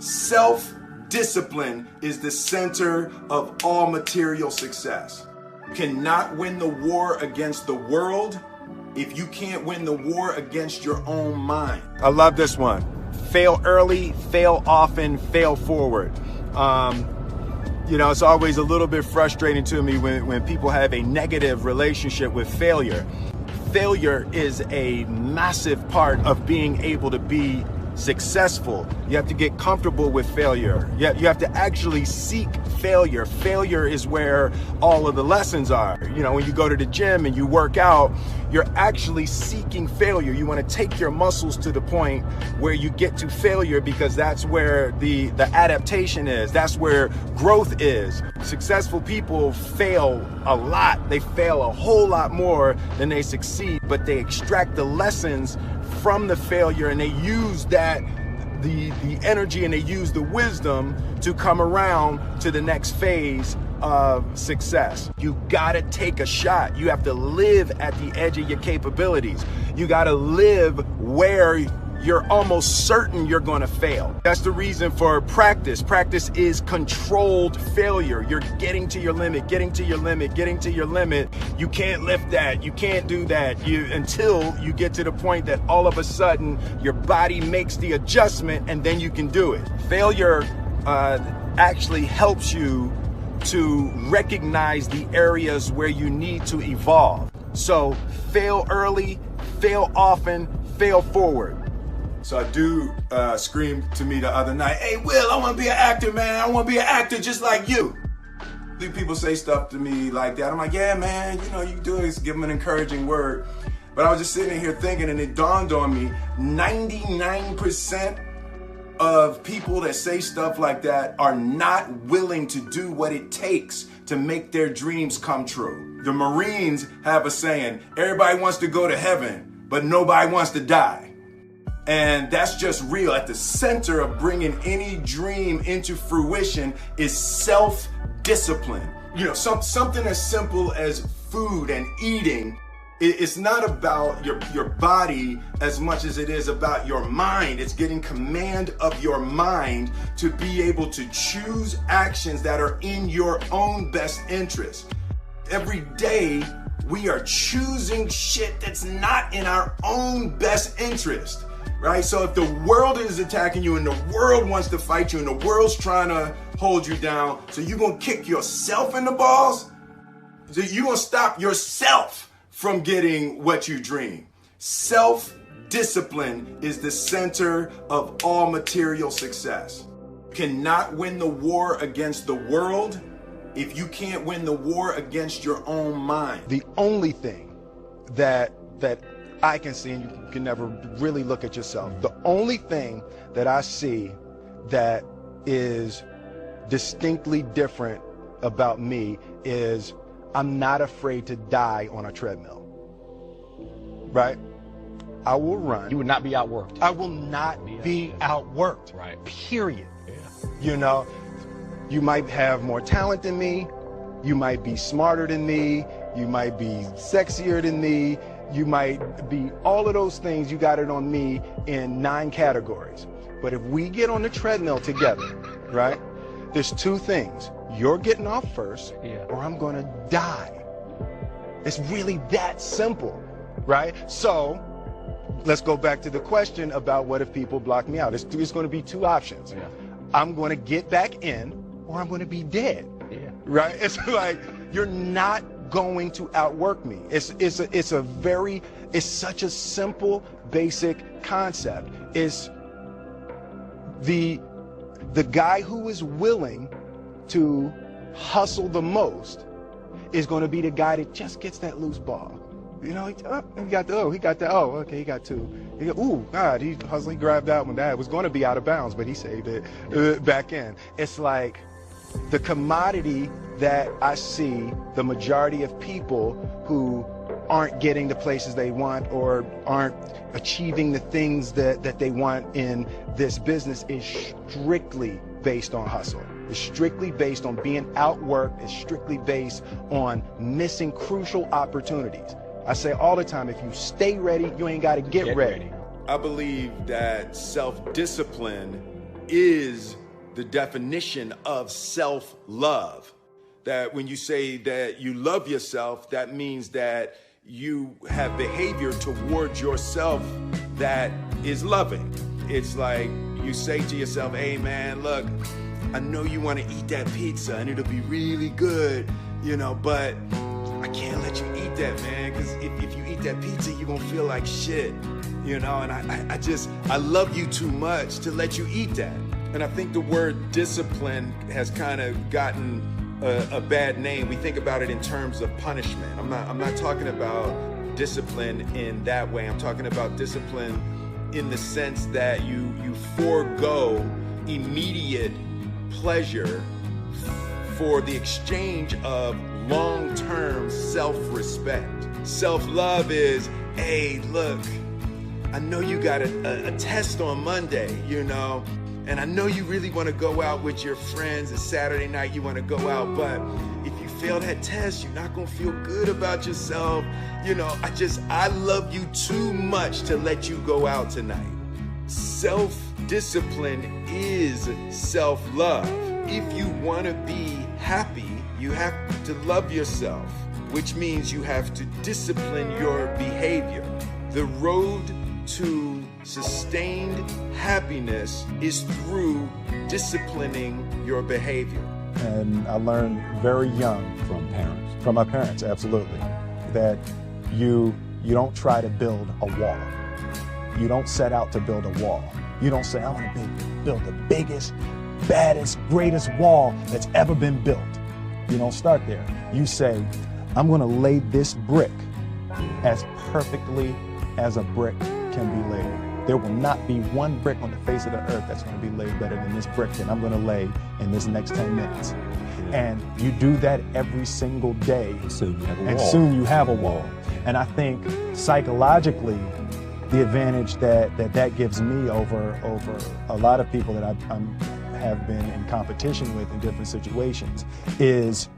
Self-discipline is the center of all material success. You cannot win the war against the world if you can't win the war against your own mind. I love this one. Fail early, fail often, fail forward. It's always a little bit frustrating to me when people have a negative relationship with failure. Failure is a massive part of being able to be successful. You have to get comfortable with failure. You have to actually seek failure. Failure is where all of the lessons are. When you go to the gym and you work out, you're actually seeking failure. You want to take your muscles to the point where you get to failure, because that's where the adaptation is. That's where growth is. Successful people fail a lot. They fail a whole lot more than they succeed, but they extract the lessons from the failure, and they use that the energy, and they use the wisdom to come around to the next phase of success. You gotta take a shot. You have to live at the edge of your capabilities. You gotta live where you're almost certain you're gonna fail. That's the reason for practice. Practice is controlled failure. You're getting to your limit, getting to your limit, getting to your limit. You can't lift that, you can't do that, until you get to the point that all of a sudden your body makes the adjustment, and then you can do it. Failure actually helps you to recognize the areas where you need to evolve. So fail early, fail often, fail forward. So a dude screamed to me the other night, "Hey Will, I want to be an actor, man. I want to be an actor just like you." People say stuff to me like that. I'm like, yeah, man, you do is give them an encouraging word. But I was just sitting here thinking, and it dawned on me, 99% of people that say stuff like that are not willing to do what it takes to make their dreams come true. The Marines have a saying, everybody wants to go to heaven, but nobody wants to die. And that's just real. At the center of bringing any dream into fruition is self-discipline. Something as simple as food and eating. It's not about your body as much as it is about your mind. It's getting command of your mind to be able to choose actions that are in your own best interest. Every day, we are choosing shit that's not in our own best interest. Right? So if the world is attacking you, and the world wants to fight you, and the world's trying to hold you down, so you're going to kick yourself in the balls? So you're going to stop yourself from getting what you dream. Self-discipline is the center of all material success. You cannot win the war against the world if you can't win the war against your own mind. The only thing that I can see, and you can never really look at yourself, the only thing that I see that is distinctly different about me is I'm not afraid to die on a treadmill. Right? I will run. You would not be outworked. I will not be outworked. Right. Period. Yeah. You might have more talent than me. You might be smarter than me. You might be sexier than me. You might be all of those things. You got it on me in 9 categories. But if we get on the treadmill together, right, there's 2 things. You're getting off first, or I'm going to die. It's really that simple, right? So let's go back to the question about what if people block me out. It's going to be 2 options. Yeah. I'm going to get back in, or I'm going to be dead. Yeah. Right? It's like, you're not going to outwork me. It's such a simple, basic concept. It's the guy who is willing to hustle the most is going to be the guy that just gets that loose ball. He got that. Oh, okay, he got 2. Ooh, God, he hustling, grabbed that one. That was going to be out of bounds, but he saved it back in. It's like the commodity that I see the majority of people who aren't getting the places they want or aren't achieving the things that they want in this business is strictly based on hustle. It's strictly based on being outworked. It's strictly based on missing crucial opportunities. I say all the time, if you stay ready, you ain't got to get ready. I believe that self-discipline is the definition of self-love. That when you say that you love yourself, that means that you have behavior towards yourself that is loving. It's like you say to yourself, hey man, look, I know you want to eat that pizza and it'll be really good, but I can't let you eat that, man, because if you eat that pizza, you're gonna feel like shit, and I love you too much to let you eat that. And I think the word discipline has kind of gotten a bad name. We think about it in terms of punishment. I'm not talking about discipline in that way. I'm talking about discipline in the sense that you forego immediate pleasure for the exchange of long-term self-respect. Self-love is, hey, look, I know you got a test on Monday, and I know you really want to go out with your friends. It's Saturday night, you want to go out, but if you fail that test, you're not going to feel good about yourself. I love you too much to let you go out tonight. Self-discipline is self-love. If you want to be happy, you have to love yourself, which means you have to discipline your behavior. The road to sustained happiness is through disciplining your behavior. And I learned very young from my parents, absolutely, that you don't try to build a wall. You don't set out to build a wall. You don't say, I want to build the biggest, baddest, greatest wall that's ever been built. You don't start there. You say, I'm going to lay this brick as perfectly as a brick can be laid. There will not be one brick on the face of the earth that's going to be laid better than this brick that I'm going to lay in this next 10 minutes. And you do that every single day. Soon you have a wall. And I think psychologically, the advantage that gives me over a lot of people that I have been in competition with in different situations is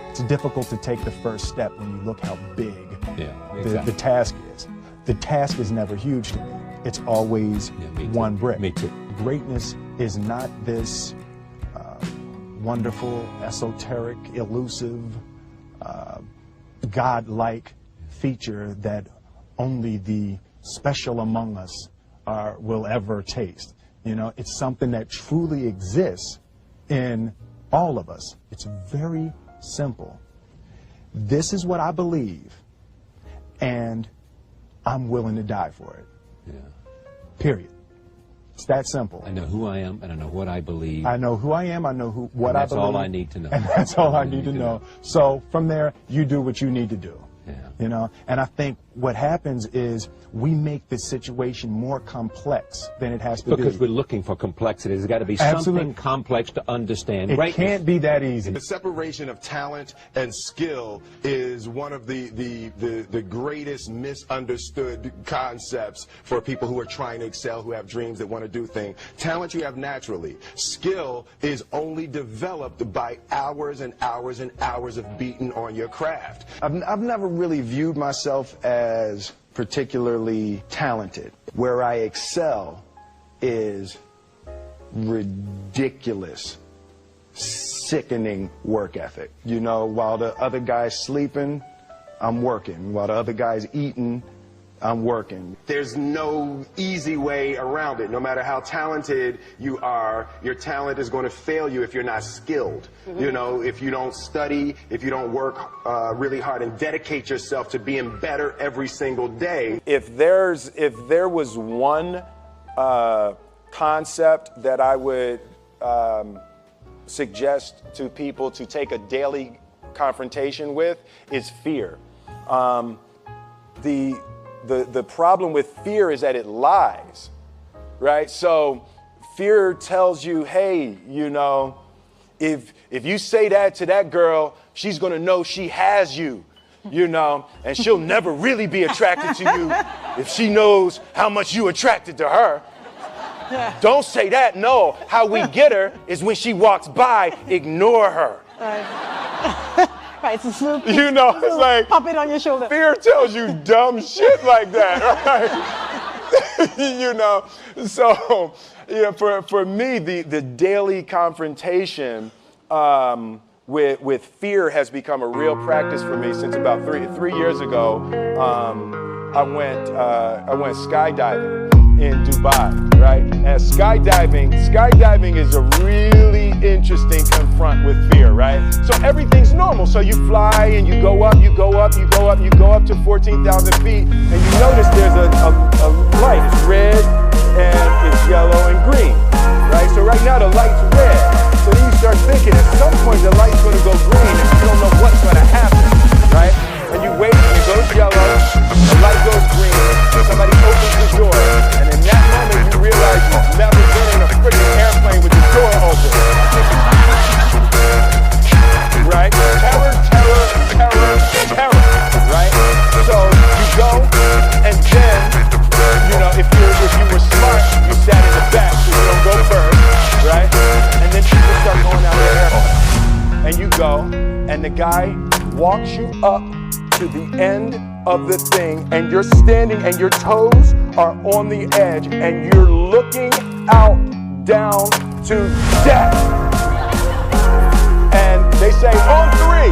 it's difficult to take the first step when you look how big the task is. The task is never huge to me. It's always one brick. Me too. Greatness is not this wonderful, esoteric, elusive, God-like feature that only the special among us will ever taste. It's something that truly exists in all of us. It's very simple. This is what I believe, and I'm willing to die for it. Yeah. Period. It's that simple. I know who I am, and I know what I believe. I know who I am, I know what I believe. That's all I need to know. And that's all I need to know. So from there, you do what you need to do. Yeah. And I think what happens is we make the situation more complex than it has to be. Because we're looking for complexity. There's got to be something complex to understand. It can't be that easy. The separation of talent and skill is one of the greatest misunderstood concepts for people who are trying to excel, who have dreams that want to do things. Talent you have naturally. Skill is only developed by hours and hours and hours of beating on your craft. I've never really viewed myself as particularly talented. Where I excel is ridiculous, sickening work ethic. While the other guy's sleeping, I'm working. While the other guy's eating, I'm working. There's no easy way around it. No matter how talented you are, your talent is going to fail you if you're not skilled. If you don't study, if you don't work really hard and dedicate yourself to being better every single day. If there was one concept that I would suggest to people to take a daily confrontation with, is fear. The problem with fear is that it lies, right? So fear tells you, hey, if you say that to that girl, she's going to know she has you, and she'll never really be attracted to you if she knows how much you attracted to her. Don't say that. No, how we get her is when she walks by, ignore her. Right, it's a smooth, it's like pop it on your shoulder. Fear tells you dumb shit like that, right? You know, so for me, the daily confrontation with fear has become a real practice for me since about three years ago. I went skydiving in Dubai, right? And skydiving is a really interesting confront with fear, right? So everything's normal. So you fly and you go up to 14,000 feet, and you notice there's a light. It's red and it's yellow and green, right? So right now the light's red. So then you start thinking at some point the light's gonna go green and you don't know what's gonna happen, right? And you wait and it goes yellow, the light goes green, somebody opens the door, and in that moment you realize you've never been in a freaking airplane with the door open. Right? Terror, right? So you go, and then, if you were smart, you sat in the back so you don't go first, right? And then people start going out of the airplane. And you go, and the guy walks you up to the end of the thing, and you're standing and your toes are on the edge, and you're looking out down to death. And they say, on 3.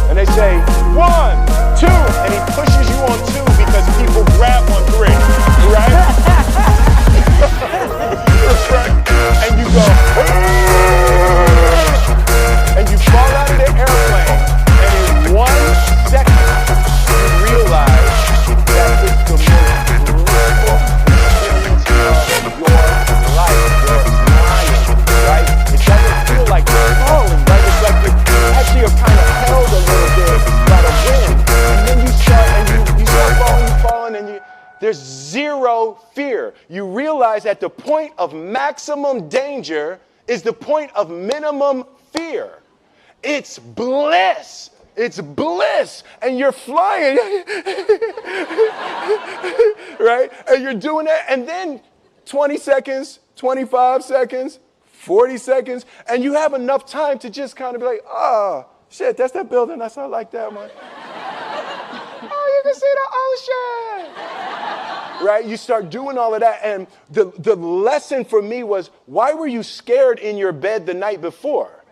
And they say, 1, 2. And he pushes you on 2 because people grab on 3. Right? And you go, and you fall out of the airplane. And in 1 second, you realize that it's the most beautiful experience of your life. You're flying, right? It doesn't feel like you're falling, right? It's like you actually are kind of held a little bit by the wind. And then you start falling, and there's zero fear. You realize that the point of maximum danger is the point of minimum fear. It's bliss. It's bliss. And you're flying. Right? And you're doing that. And then 20 seconds, 25 seconds, 40 seconds. And you have enough time to just kind of be like, oh, shit, that's that building. I saw like that one. Oh, you can see the ocean. Right? You start doing all of that. And the lesson for me was, why were you scared in your bed the night before?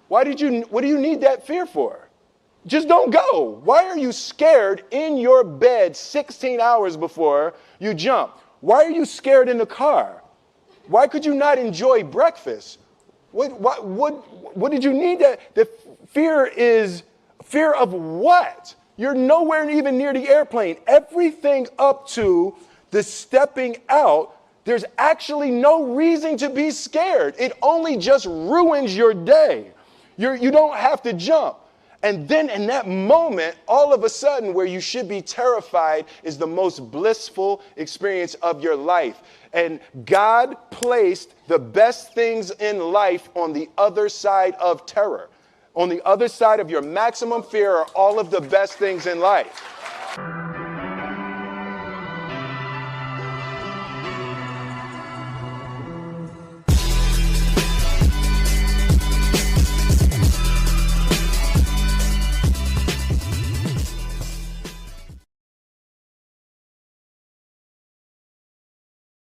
What do you need that fear for? Just don't go. Why are you scared in your bed 16 hours before you jump? Why are you scared in the car? Why could you not enjoy breakfast? What did you need that? The fear is fear of what? You're nowhere even near the airplane. Everything up to the stepping out, there's actually no reason to be scared. It only just ruins your day. You don't have to jump. And then in that moment, all of a sudden, where you should be terrified is the most blissful experience of your life. And God placed the best things in life on the other side of terror. On the other side of your maximum fear are all of the best things in life.